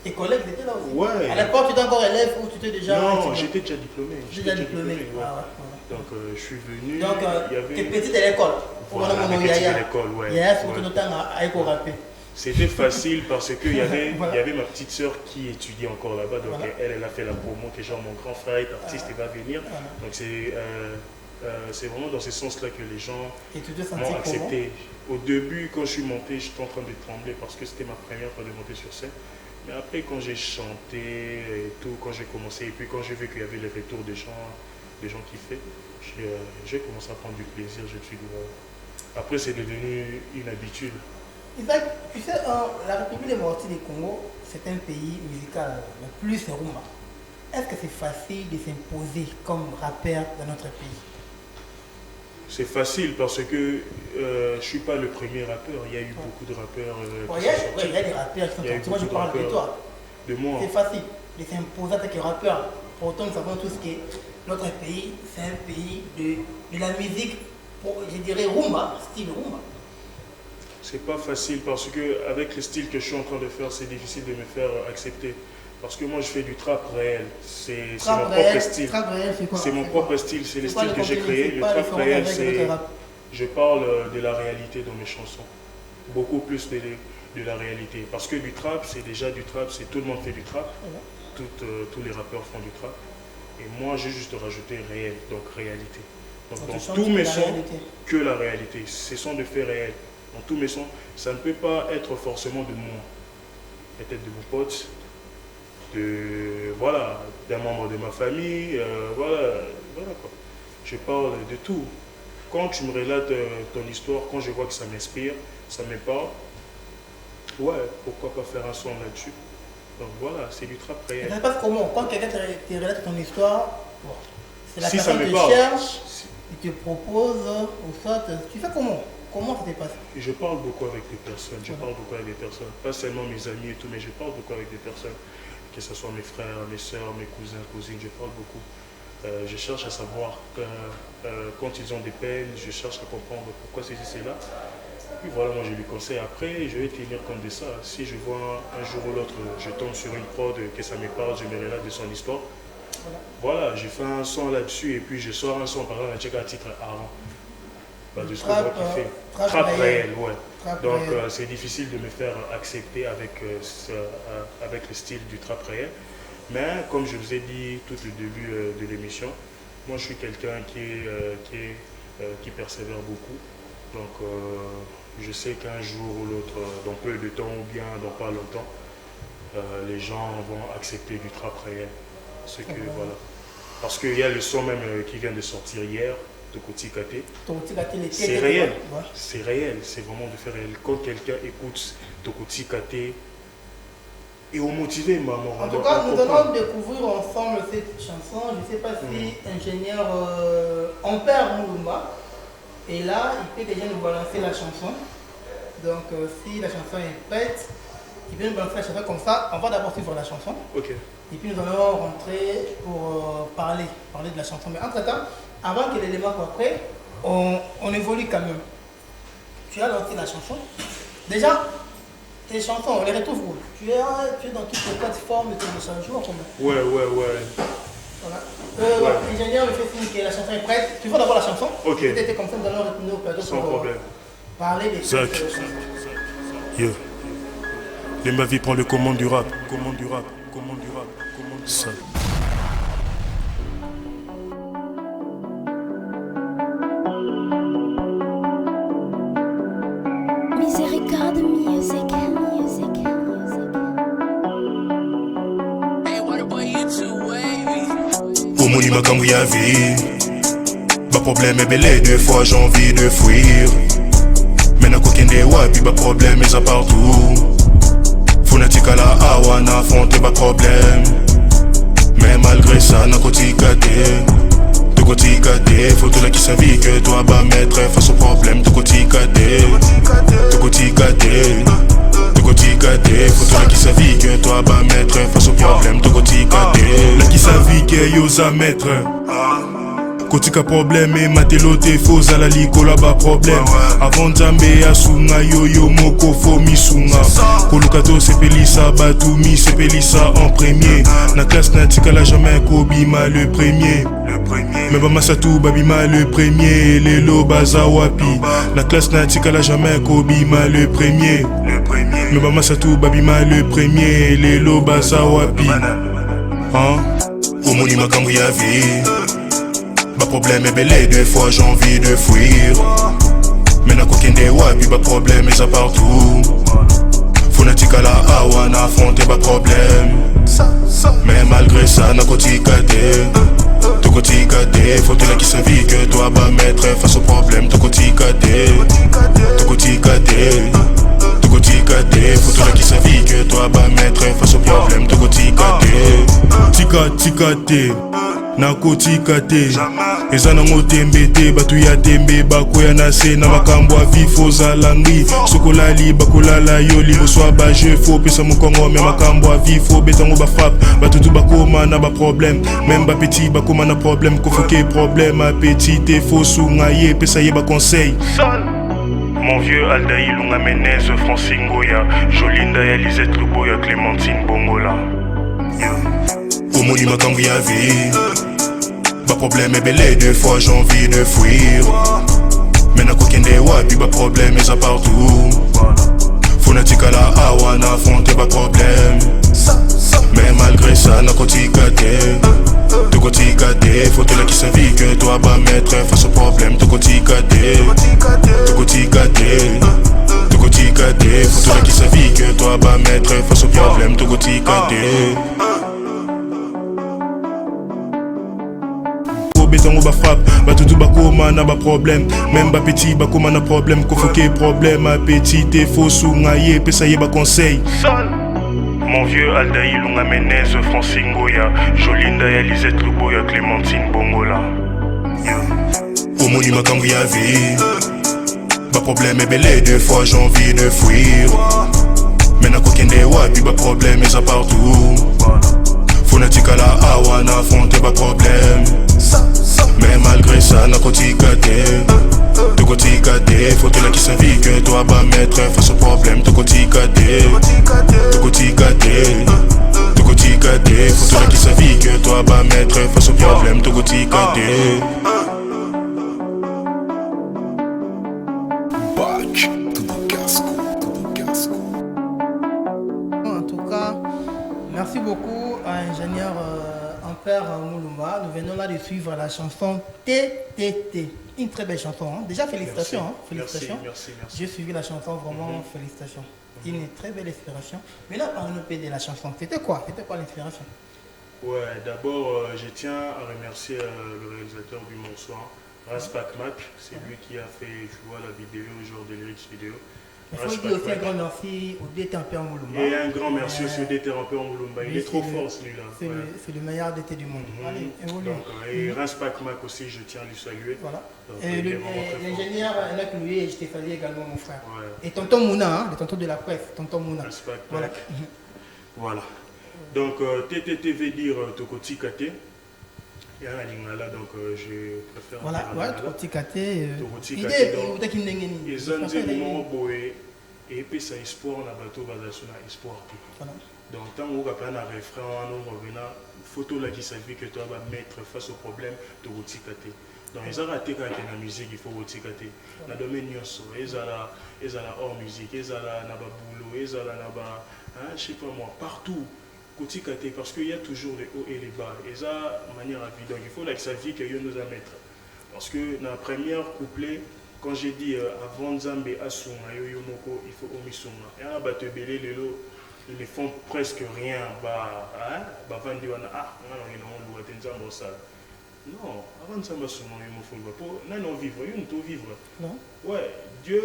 Tes collègues étaient là aussi? Ouais. À l'époque, tu étais encore élève ou tu étais déjà... Non, j'étais déjà diplômé. Déjà diplômé. Ouais. Ah, ouais. Donc, je suis venu. Donc, il y avait... tu es petit de l'école. Voilà, petit de l'école, ouais. Il y a surtout le temps à éco-rapper. C'était facile parce qu'il y avait, Voilà. il y avait ma petite sœur qui étudiait encore là-bas. Donc, Voilà. elle a fait la promo, que genre mon grand frère est artiste et va venir. Voilà. Donc, c'est vraiment dans ce sens-là que les gens Et tu te sentis m'ont comment? accepté. Au début, quand je suis monté, j'étais en train de trembler parce que c'était ma première fois de monter sur scène. Mais après, quand j'ai chanté et tout, quand j'ai commencé, et puis quand j'ai vu qu'il y avait les retours des gens qui fait, j'ai commencé à prendre du plaisir. Je me suis dit, après, c'est devenu une habitude. Isaac, tu sais, la République démocratique du Congo, c'est un pays musical, mais plus c'est rumba. Est-ce que c'est facile de s'imposer comme rappeur dans notre pays? C'est facile parce que je ne suis pas le premier rappeur. Il y a eu beaucoup de rappeurs. Il y a des rappeurs qui sont sortis. Moi, je parle de toi. De moi. C'est facile de s'imposer en tant que rappeur. Pourtant, nous savons tous que notre pays, c'est un pays de la musique, je dirais rumba, style rumba. C'est pas facile parce que avec le style que je suis en train de faire, c'est difficile de me faire accepter. Parce que moi, je fais du trap réel. C'est mon propre style. C'est mon propre style. C'est le style que j'ai créé. Le trap réel, c'est... Je parle de la réalité dans mes chansons. Beaucoup plus de la réalité. Parce que du trap, c'est déjà du trap. Tout le monde fait du trap. Tous les rappeurs font du trap. Et moi, j'ai juste rajouté réel, donc réalité. Donc dans tous mes sons, que la réalité. Ce sont des faits réels. Dans tous mes sons, ça ne peut pas être forcément de moi. Peut-être de mon pote, d'un membre de ma famille, voilà quoi. Je parle de tout. Quand tu me relates ton histoire, quand je vois que ça m'inspire, ça me parle, ouais, pourquoi pas faire un son là-dessus. Donc voilà, c'est du trap réel. Ça se passe comment? Quand quelqu'un te relate ton histoire, bon, c'est la Si ça personne me qui parle. cherche, il te propose, ou soit, tu fais comment? Comment ça te passe? Je parle beaucoup avec des personnes, pas seulement mes amis et tout, mais je parle beaucoup avec des personnes, que ce soit mes frères, mes soeurs, mes cousins, cousines, je parle beaucoup. Je cherche à savoir quand ils ont des peines, je cherche à comprendre pourquoi c'est là. Puis voilà, moi je lui conseille. Après, je vais tenir compte de ça. Si je vois un jour ou l'autre, je tombe sur une prod, que ça me parle, je me relate de son histoire. Voilà, je fais un son là-dessus et puis je sors un son par là, un check à titre avant. De ce que moi qui fais. Trap réel, ouais. Donc c'est difficile de me faire accepter avec le style du trap réel. Mais comme je vous ai dit tout au début de l'émission, moi je suis quelqu'un qui persévère beaucoup. Donc je sais qu'un jour ou l'autre, dans peu de temps ou bien dans pas longtemps, les gens vont accepter du trap réel. Voilà. Parce qu'il y a le son même qui vient de sortir hier, Tokoti Kate. C'est réel, ouais. C'est réel, c'est vraiment de faire réel. Quand quelqu'un écoute Tokoti Kate, et au motivé, maman. En tout cas, nous allons découvrir ensemble cette chanson. Je ne sais pas si ingénieur Ampère Moulumba est là, il peut déjà nous balancer la chanson. Donc si la chanson est prête, il peut nous balancer la chanson comme ça. On va d'abord suivre la chanson. Ok. Et puis nous allons rentrer pour parler de la chanson. Mais entre-temps, avant que l'élément soit prêt, on évolue quand même. Tu as lancé la chanson. Déjà, tes chansons, on les retrouve où? Tu es dans toutes les plateformes de téléchargement, comment? Ouais. Voilà. L'ingénieur me fait signe que la chanson est prête. Tu vois d'abord la chanson. Ok. Peut-être comme ça, nous allons retourner au plateau sans problème. Parler des Zach. Yeah. De ma vie, prend le commande du rap. Ça. Miséricorde music. Pour mon makambo ya vie, ba problème est belé, deux fois j'ai envie de fuir. Mais n'a qu'aucun des wapi, ba problème est à partout. Fonatika la awa n'a affronté ba problème. Mais malgré ça n'a qu'auti gâté. De côté gâté, faut tout là qui savait que toi va mettre face au problème. De côté gâté, de côté gâté. De côté gâté, faut tout là qui savait que toi va mettre face au problème. De côté gâté, là qui savait que yo à mettre. Côté ka problème et matelo te faux à la liko là bas problème. Avant Djambé à Sunga yo moko fo mi Sunga. Kolukato c'est Pelissa Batoumi c'est Pelissa en premier. Na classe na tika la jamais Kobima le premier. Mais ba Masatou Babima le premier. Lelo Bazawapi. La classe na tika la jamais Kobima le premier. Mais ba Masatou Babima le premier. Lelo Bazawapi. Hein? Au moni makambo ya vie. Ma problème est belé, deux fois j'ai envie de fuir. Mais n'a qu'aucun des wapi, ma problème est à partout. Fonatika la awa n'a affronté ma problème. Mais malgré ça n'a qu'auti gâté. Tout côté gâté, faut tout là qui savait que toi va mettre face au problème. Tout côté gâté, tout côté gâté. Tout côté gâté, faut tout là qui savait que toi va mettre face au problème. Tout côté gâté, tika té. Na kotika te eza nango tembe te batu ya tembe bakoya na se na makambo ya vifo zalangi sokolali bakolala yo liboso ya baje fo pesa mokongo me makambo ya vifo betango bafrappe batutu bakoma na baproblème même bapeti bakoma na problème kofoke problème apeti te fo sunga ye pesa ye baconseil. Mon vieux Aldaï Lunga Menez, Francine Goya, Jolinda et Lisette Luboya, Clémentine Bongola. Au moni makambo ya vie. Ma problème est belé, deux fois j'ai envie de fuir. Mais n'a qu'aucun des wapi, ma problème est à partout. Fonatika la awa n'a affronté ma problème. Mais malgré ça n'a qu'auti gâté. De côté gâté, faut tout là qui savait que toi va mettre face au problème. De côté gâté, de côté gâté. De côté gâté, faut tout là qui savait que toi va mettre face au problème. De côté gâté. Betango ba frappe, batutu bakoma na ba problème. Même ba petit bakoma na problème, kofoke problème. A petit te faux sunga ye pesa ye ba conseil. Mon vieux Aldaï Lunga Menez, Francine Goya, Jolinda ya Lisette Luboya, Clémentine Bongola. Omoni makambo ya vie, ba problème est belé, deux fois j'ai envie de fuir. Mais n'a qu'aucun des wapi, ba problème est à partout. Fonatika la awa, n'a affronté ba problème. Mais malgré ça, n'a qu'au-ti gâté. De côté gâté, faut-il là qui s'invite que toi va mettre face au problème. De côté gâté, de côté gâté. De côté gâté, faut-il là qui s'invite que toi va mettre face au problème. De côté gâté. En tout cas, merci beaucoup à ingénieur Ampère Moulouma. Nous venons là de suivre la chanson TTT. Une très belle chanson. Hein. Déjà, félicitations. Merci. Hein. Félicitations. Merci. J'ai suivi la chanson, vraiment, félicitations. Une très belle inspiration. Mais là, parlons-nous de la chanson. C'était quoi l'inspiration? Ouais, d'abord, je tiens à remercier le réalisateur du morceau, Raspak Mac. C'est lui qui a fait, tu vois, la vidéo, genre de lyrics vidéo. Il faut dire aussi un grand merci au DT Ampère Moulouma. Et un grand merci aussi au DT Ampère Moulouma. Il est trop fort celui-là. C'est le meilleur DT du monde. Allez, évolue. Donc, et Raspak Mac aussi, je tiens à lui saluer. Voilà. Donc, Et l'ingénieur Enak Louis, je t'ai fallu également, mon frère. Ouais. Et tonton Mouna, le tonton de la presse, tonton Mouna. Raspak Voilà. Mac. Voilà. Donc, TTT veut dire Tokoti Kate. Il y a un lingala, donc je préfère. Voilà, ouais, Tokoti Kate. Idée, ils ont dit mon boy, et puis ça espoir, on a bateau, basation, espoir. Donc, tant qu'on a un refrain, on revient, photo là qui s'avère que toi vas mettre face au problème de Tokoti Kate. Donc, ils ont raté quand il y a la musique, il faut Tokoti Kate. Dans le domaine ils ont hors musique, ils ont la boulot, ils ont la, je sais pas moi, partout. Parce qu'il y a toujours les hauts et les bas. Et ça, de manière à vivre. Donc il faut que ça vie que nous a mettre. Parce que dans la première couplet, quand j'ai dit avant Nzambe Asunga, Yoyomoko, il faut Omisunga. Et un bateau belé, ils ne font presque rien. Non, avant Nzambe Asunga, non, vivre, il faut vivre. Non. Ouais, Dieu,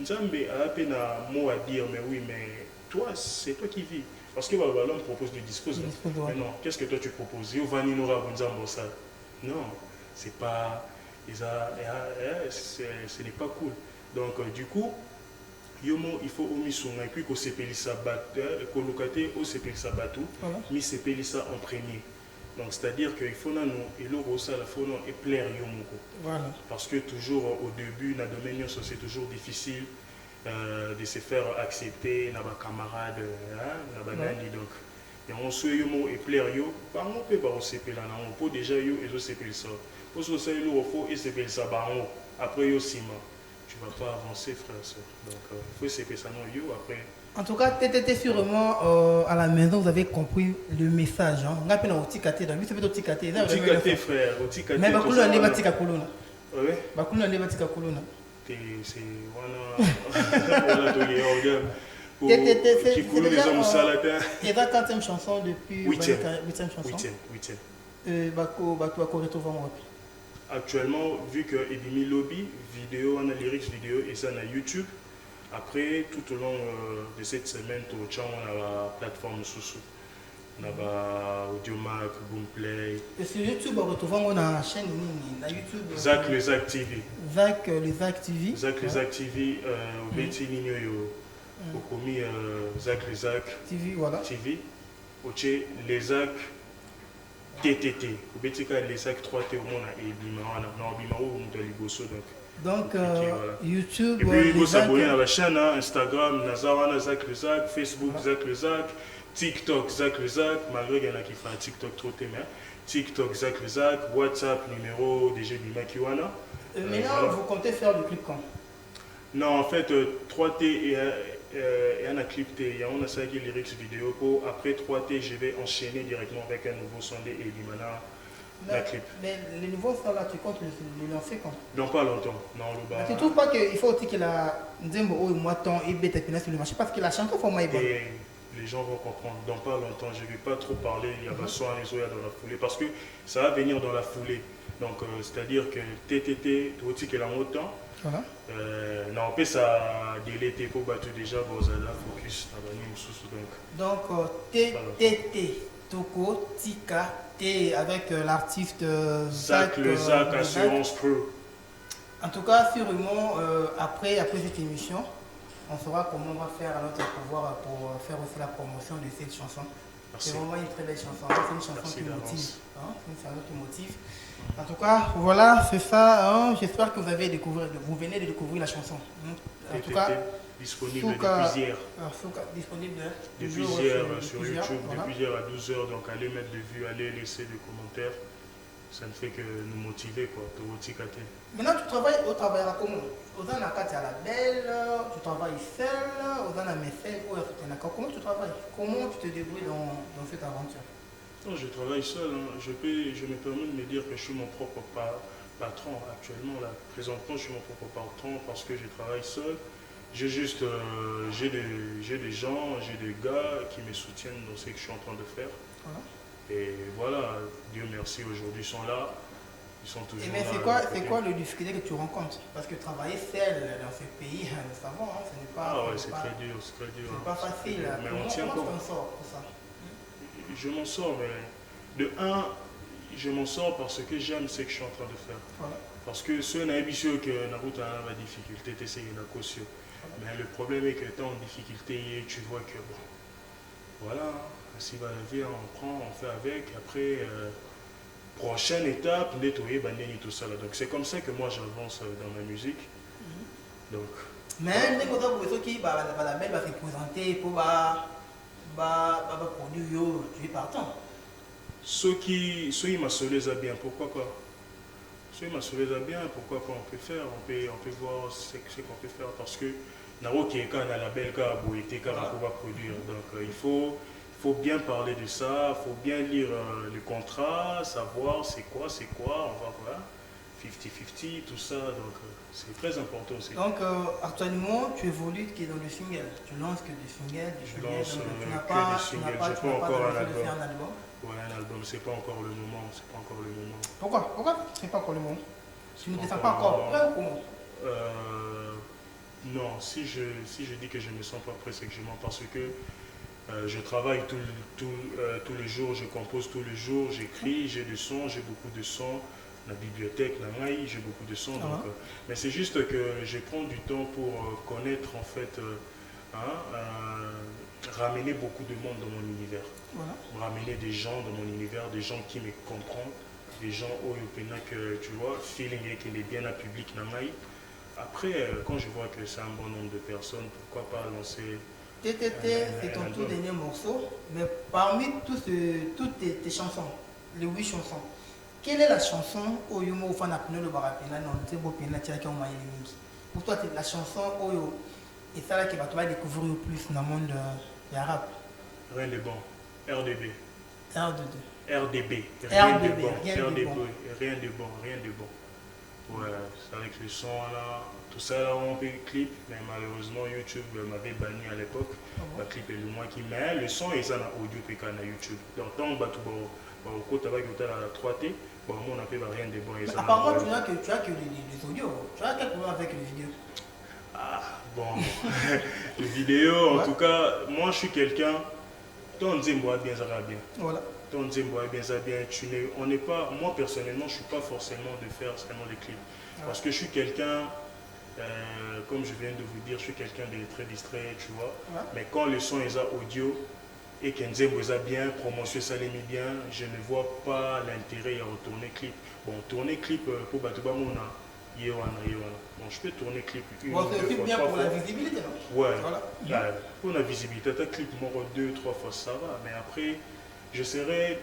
Nzambe a à peine un mot à dire, mais oui, mais toi, c'est toi qui vis. Parce que l'homme propose du dispose. Mais non, qu'est-ce que toi tu proposes? Non, c'est pas. Ce n'est pas cool. Donc, du coup, il faut omisonga et puis qu'on s'épelle ça bateau, qu'on locate au s'épelle ça bateau, mais s'épelle ça en premier. Donc, c'est-à-dire qu'il faut nous, et l'eau ça, il faut nous éplaire yomoko. Voilà. Parce que toujours au début, dans le domaine, c'est toujours difficile. De se faire accepter dans les camarades, donc et on se et plaire yo, par on peut pas se péler là, on peut déjà yo et se péler ça. Pour ce ça il faut et se péler ça baron. Après yo sima, tu vas pas avancer frère ça. Donc il faut se péler ça non yo après. En tout cas, t'étais sûrement à la maison, vous avez compris le message. On a appelé au Tikate, donc c'est plutôt Tikate. Tikate frère, au Tikate. Mais Bakoulou on est pas Tikakoulou. Oui. Bakoulou on est pas Tikakoulou. C'est voilà c'est déjà 4e chanson depuis 8e chanson. 8e. Actuellement, vu que Edimi Lobby, vidéo, on a lyrics vidéo et ça on a YouTube. Après, tout au long de cette semaine, on a la plateforme Soussou. On a Audiomack, Boomplay. Et sur YouTube, on retrouve la chaîne YouTube. Zach le Zach TV. Zach le Zach TV. Zach le Zach TV. Au Betty Nino au commis Zach le Zach TV, voilà. TV. Au Tché les Zach TTT. Au Betty les Zach 3T au monde et Bimara. Non, Bimara on doit ligoso donc. Donc YouTube. Et puis il faut s'abonner à la chaîne, Instagram, Nazarana Zach le Zach, Facebook Zach le Zach. TikTok, Zach le Zach, malgré qu'il y en a qui font un TikTok trop témé. TikTok, Zach le Zach, WhatsApp, numéro DG Bimakiwana. Maintenant, voilà. Vous comptez faire le clip quand? Non, en fait, 3T et un clip T. Il y a un assez lyrics vidéo. Après 3T, je vais enchaîner directement avec un nouveau son de Elimana. La clip. Mais les nouveaux sons là, tu comptes les lancer quand? Non, pas longtemps. Non, le bas. Tu ne trouves pas qu'il faut aussi qu'il a Nzembo ou Moiton et Bête sur le marché parce que la chanson pour moi est bonne. Les gens vont comprendre. Dans pas longtemps, je ne vais pas trop parler. Il y a besoin des dans la foulée parce que ça va venir dans la foulée. Donc, c'est-à-dire que TTT, tout que la montant, Voilà. non, peut ça déléter pour battre déjà vos ala focus. Donc, TTT, Toko, Tika, T avec l'artiste Zach, le Zach Assurance Crew. En tout cas, sûrement, après cette émission, on saura comment on va faire à notre pouvoir pour faire aussi la promotion de cette chanson. C'est vraiment une très belle chanson. C'est une chanson qui motive. Hein? C'est une chanson qui motive. En tout cas, voilà, c'est ça. Hein? J'espère que vous venez de découvrir la chanson. En tout cas, disponible depuis hier. Disponible depuis hier sur YouTube, voilà. Depuis hier à 12h. Donc allez mettre des vues, allez laisser des commentaires. Ça ne fait que nous motiver, quoi. Maintenant, tu travailles au travail à comment? Aux anakati à la belle, tu travailles seul, aux anamessels, comment tu travailles? Comment tu te débrouilles dans cette aventure? Non, je travaille seul. Hein. Je me permets de me dire que je suis mon propre patron actuellement. Là. Présentement, je suis mon propre patron parce que je travaille seul. J'ai juste j'ai des gens, j'ai des gars qui me soutiennent dans ce que je suis en train de faire. Voilà. Et voilà, Dieu merci, aujourd'hui ils sont là. Ils sont toujours mais c'est quoi le difficulté que tu rencontres? Parce que travailler seul dans ce pays, nous savons, hein, ce n'est pas... Ah ouais, c'est très dur, c'est très dur. C'est pas facile. Mais on tient comment tu t'en sors pour ça? Je m'en sors, mais de un, je m'en sors parce que j'aime ce que je suis en train de faire. Voilà. Parce que ceux qui ont habitué que Naruto a la difficulté, tu sais, il y a caution. Mais le problème est que tu es en difficulté, tu vois que bon, voilà, ainsi va la vie, on prend, on fait avec, après, prochaine étape, nettoyer, banner tout ça là. Donc c'est comme ça que moi j'avance dans ma musique. Donc. Mais dès que vous qui la belle va se présenter pour produire, tu es partant. Ceux qui m'assolent bien, pourquoi pas? Ceux qui m'assolent bien, pourquoi pas? On peut faire, on peut voir ce qu'on peut faire parce que Naro qui est quand on a la belle qui a été quand on va produire. Donc il faut bien parler de ça, il faut bien lire le contrat, savoir c'est quoi, on va voir 50-50, tout ça, donc c'est très important aussi. Donc actuellement tu évolues dans le single, tu lances que des singles, je lance tu n'as pas des singles, je n'ai pas encore un album. Ouais, un album, c'est pas encore le moment, Pourquoi c'est pas encore le moment? Tu ne te sens pas encore prêt ou comment? Non, si je dis que je ne me sens pas prêt, c'est que je mens parce que je travaille tous les jours, je compose tous les jours, j'écris, j'ai du son, j'ai beaucoup de sons, la bibliothèque, la maille, j'ai beaucoup de sons. Donc, mais c'est juste que je prends du temps pour connaître en fait, ramener beaucoup de monde dans mon univers. Voilà. Ramener des gens dans mon univers, des gens qui me comprennent, des gens où que tu vois, feeling et qu'il est bien à public na maille. Après, quand je vois que c'est un bon nombre de personnes, pourquoi pas lancer... TTT, c'est ton tout dernier morceau, mais parmi toutes tes chansons, les 8 chansons, quelle est la chanson où tu as appelé le barapena non c'est beau pena tu as qui pour toi la chanson où et ça là qui va te découvrir plus dans le monde arabe? Rien de bon. RDB. RDB. Rien de bon. Ouais, c'est avec le son là, tout ça là on fait clip, mais malheureusement YouTube m'avait banni à l'époque. Le clip est le moins qui met, le son est ça dans audio PK na YouTube. Donc tant que au côté avec le 3T, bon on a fait rien de bon. Apparemment tu as que les audios, tu as quel problème avec les vidéos? Ah bon, les vidéos en tout cas, moi je suis quelqu'un, ton Zimbo bien ça va bien. Voilà. Ton Zimbo bien ça bien, on n'est pas, moi personnellement je ne suis pas forcément de faire seulement des clips. Parce que je suis quelqu'un, comme je viens de vous dire, je suis quelqu'un de très distrait, tu vois. Mais quand le son est audio et qu'un Zimbo est bien, promotion ça l'est bien, je ne vois pas l'intérêt à retourner clip. Bon, tourner clip pour Batouba Mouna. Bon, je peux tourner clip une ou deux fois. C'est bien pour la visibilité, non? Ouais, voilà. Pour la visibilité, un clip mort 2-3 fois, ça va. Mais après, je serais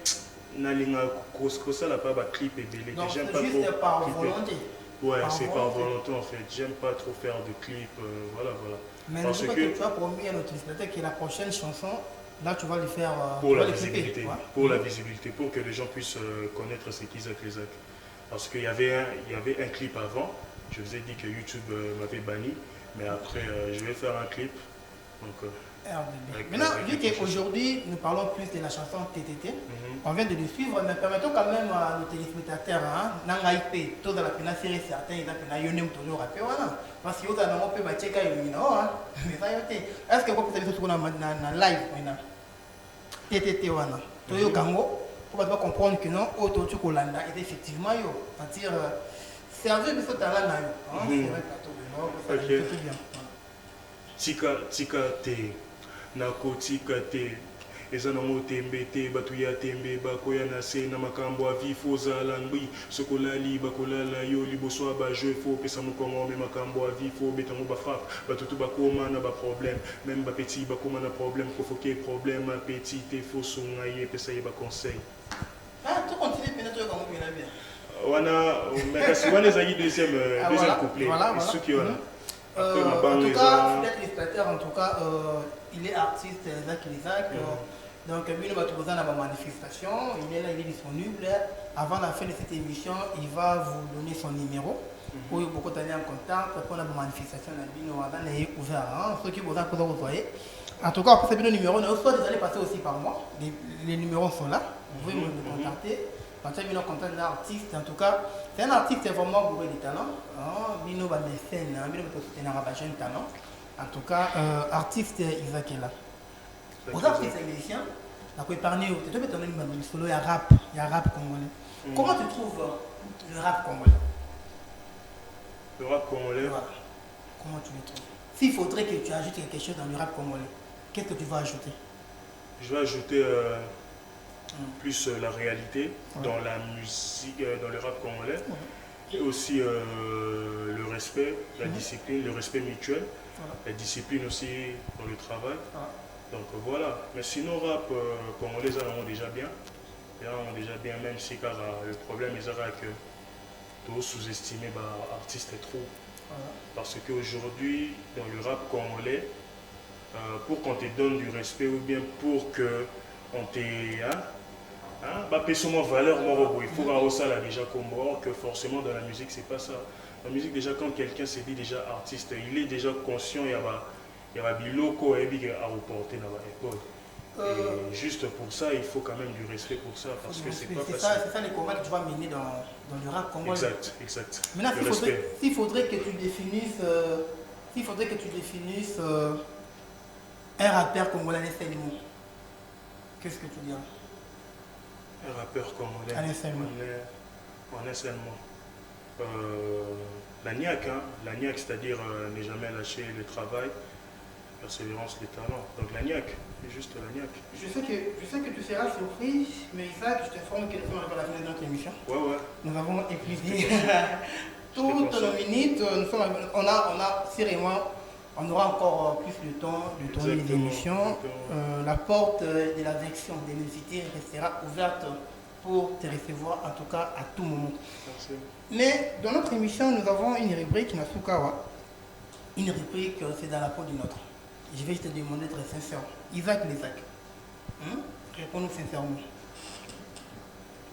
ça n'a pas de clip et délai. Donc c'est juste par volonté. Ouais, c'est par volonté en fait. J'aime pas trop faire de clips, voilà. Mais parce que tu as promis à notre utilisateur que la prochaine chanson, là tu vas le faire pour la visibilité. Pour la visibilité, pour que les gens puissent connaître ce qu'ils ont. Parce qu'il y avait un clip avant, je vous ai dit que YouTube m'avait banni, mais après je vais faire un clip Donc, RDB. Maintenant, vu qu'aujourd'hui, nous parlons plus de la chanson TTT, on vient de le suivre, mais permettons quand même à nos téléspectateurs, Nanga IP, tout dans la pénale série, certains, ils ont yonem toujours rappelé, voilà. Parce que vous avez un peu de check à mais ça y est. Est-ce que vous avez des choses qu'on a dans live maintenant? TTT, voilà. Toyo Kango, pour pas comprendre que non, autour du Kolanda, est effectivement, c'est-à-dire, servir de ce talent-là, c'est vrai que tout bien. Tika te nako tika te eza nango tembe te bato ya tembe bakoya na se na makambo avifo ozala ngwi sokolali bakolala yo liboso ya bajeu fo opesa mokongo me makambo avifo obetango bafrappe bato to bakoma na baproblème même bapeti bakoma na problème kofoke problème apeti te fo songa ye epesa ye baconseil wana kasi wana ezalaki deuxième couplet soki wana. En tout cas, téléspectateur, en tout cas, il est artiste, Isaac. Donc, il va trouver dans la manifestation. Il est là, il est disponible. Avant la fin de cette émission, il va vous donner son numéro. Pour beaucoup d'aller en contact, pour la manifestation, il est ouvert. Ceux qui vous voyez. En tout cas, après ce numéro, vous allez passer aussi par moi. Les numéros sont là. Vous pouvez me contacter. Quand tu as contact d'un artiste, en tout cas, c'est un artiste vraiment bourré de talent. Bino va mécène, bino va soutenir un jeune talent. En tout cas, artiste Isaac est là. Aux artistes musiciens, on peut parler, tu peux te donner une solo, il y a rap congolais. Comment tu trouves le rap congolais? Le rap congolais? Voilà. Comment tu le trouves? S'il faudrait que tu ajoutes quelque chose dans le rap congolais, qu'est-ce que tu vas ajouter? Je vais ajouter plus la réalité dans la musique, dans le rap congolais, et aussi le respect, la discipline, le respect mutuel, la discipline aussi dans le travail. Donc voilà, mais sinon rap congolais, ça on déjà bien. Même si car le problème est que tu sous-estimer l'artiste est trop. Parce qu'aujourd'hui, dans le rap congolais, pour qu'on te donne du respect ou bien pour que on te seulement valeur il faut avoir ça là déjà comme or que forcément dans la musique c'est pas ça. La musique déjà quand quelqu'un se dit déjà artiste, il est déjà conscient il y a biloko à reporter dans la école. Et juste pour ça il faut quand même du respect pour ça parce que c'est pas facile. C'est ça les combats que tu vas mener dans le rap congolais. Exact. Maintenant s'il faudrait que tu définisses un rappeur congolais, qu'est-ce que tu dirais? Un rappeur congolais. En un seul mot. La niaque, c'est-à-dire ne jamais lâcher le travail, persévérance, le talent. Donc la niaque, juste la niaque. Je sais que tu seras surpris, mais Isaac, je t'informe que nous sommes à la fin de notre émission. Ouais. Nous avons épuisé toutes nos minutes. On a sérieusement. On aura encore plus de temps de tourner les émissions. La porte de la direction des universités restera ouverte pour te recevoir, en tout cas à tout moment. Merci. Mais dans notre émission, nous avons une rubrique, Nasukawa. Une rubrique, c'est dans la peau du nôtre. Je vais te demander très sincère. Isaac, réponds-nous sincèrement.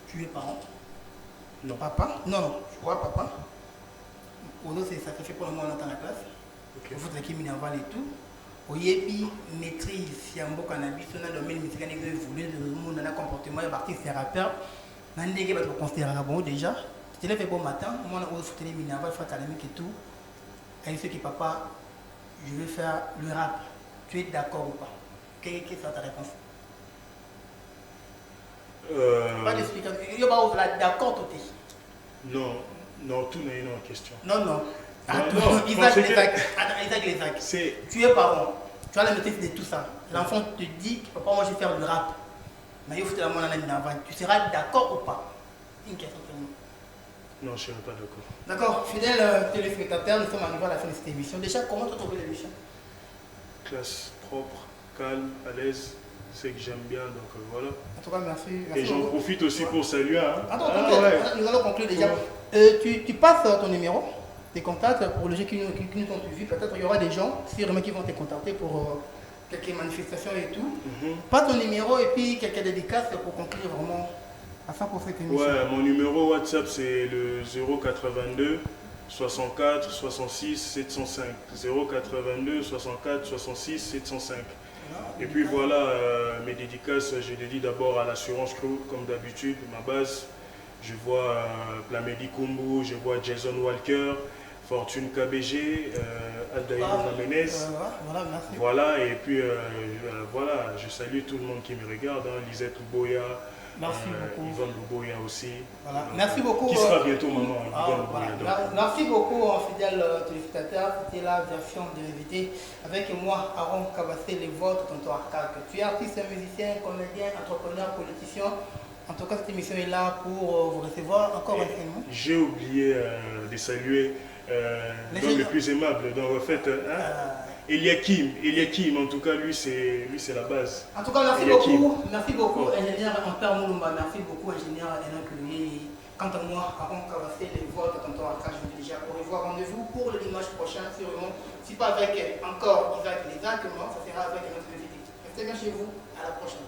Tu es parent? Non. Papa? Non, je vois papa. Odo, ça fait pour le moment dans la classe. Vous êtes qui m'invale et tout. Oyebi maîtrise Yambo cannabis, on a le domaine musical évolué, le monde a un comportement, il y a artiste et rappeur. Nandégué va te considérer bon déjà. Tu te lèves bon matin, moi on a foutu les minavales, frère académique et tout. Et ceux qui papa, je vais faire le rap. Tu es d'accord ou pas? Quelle est ta réponse? Pas d'explication. Il y a d'accord tout est. Non, tout n'est pas en question. Non. Isaac, tu es parent, tu as la maîtrise de tout ça. L'enfant te dit, papa, moi je vais faire du rap. Mais il faut que tu seras d'accord ou pas? Une question seulement. Non, je ne serai pas d'accord. D'accord, fidèles téléspectateurs, nous sommes arrivés à la fin de cette émission. Déjà, comment tu as trouvé l'émission? Classe propre, calme, à l'aise. C'est que j'aime bien, donc voilà. En tout cas, merci. Et j'en profite aussi pour saluer. Attends, nous allons conclure déjà. Tu passes ton numéro, tes contacts pour les gens qui nous ont suivis. Peut-être qu'il y aura des gens qui vont te contacter pour quelques manifestations et tout. Passe ton numéro et puis quelques dédicaces pour conclure vraiment à 100% cette émission. Ouais, mon numéro WhatsApp c'est le 082 64 66 705. 082 64 66 705. Et puis voilà, mes dédicaces, je dédie d'abord à l'assurance crew, comme d'habitude, ma base. Je vois Plamedi Kumbu, je vois Jason Walker, Fortune KBG, Aldaïr Namenez. Voilà, merci. Voilà, et puis voilà, je salue tout le monde qui me regarde, hein, Lisette Luboya, Merci beaucoup. Yvonne Luboya aussi. Voilà. Merci beaucoup. Qui sera bientôt maman, Yvonne voilà. Luboya. Merci beaucoup, fidèles téléspectateurs. C'était la version de l'invité avec moi, Aaron Kabassé, les vôtres, tonton Arcade. Tu es artiste, musicien, comédien, entrepreneur, politicien. En tout cas, cette émission est là pour vous recevoir encore un film. J'ai oublié de saluer l'homme le plus aimable. Donc en fait, Eliakim, en tout cas, lui c'est la base. En tout cas, merci beaucoup, ingénieur Ampère Moulumba, merci beaucoup, ingénieur Enoch Louis. Quant à moi, Aaron Kabassé, les vôtres, tonton Arcade, je vous dis déjà au revoir. Rendez-vous pour le dimanche prochain, sûrement. Si pas avec encore Isaac, ça sera avec notre invité. Restez bien chez vous, à la prochaine.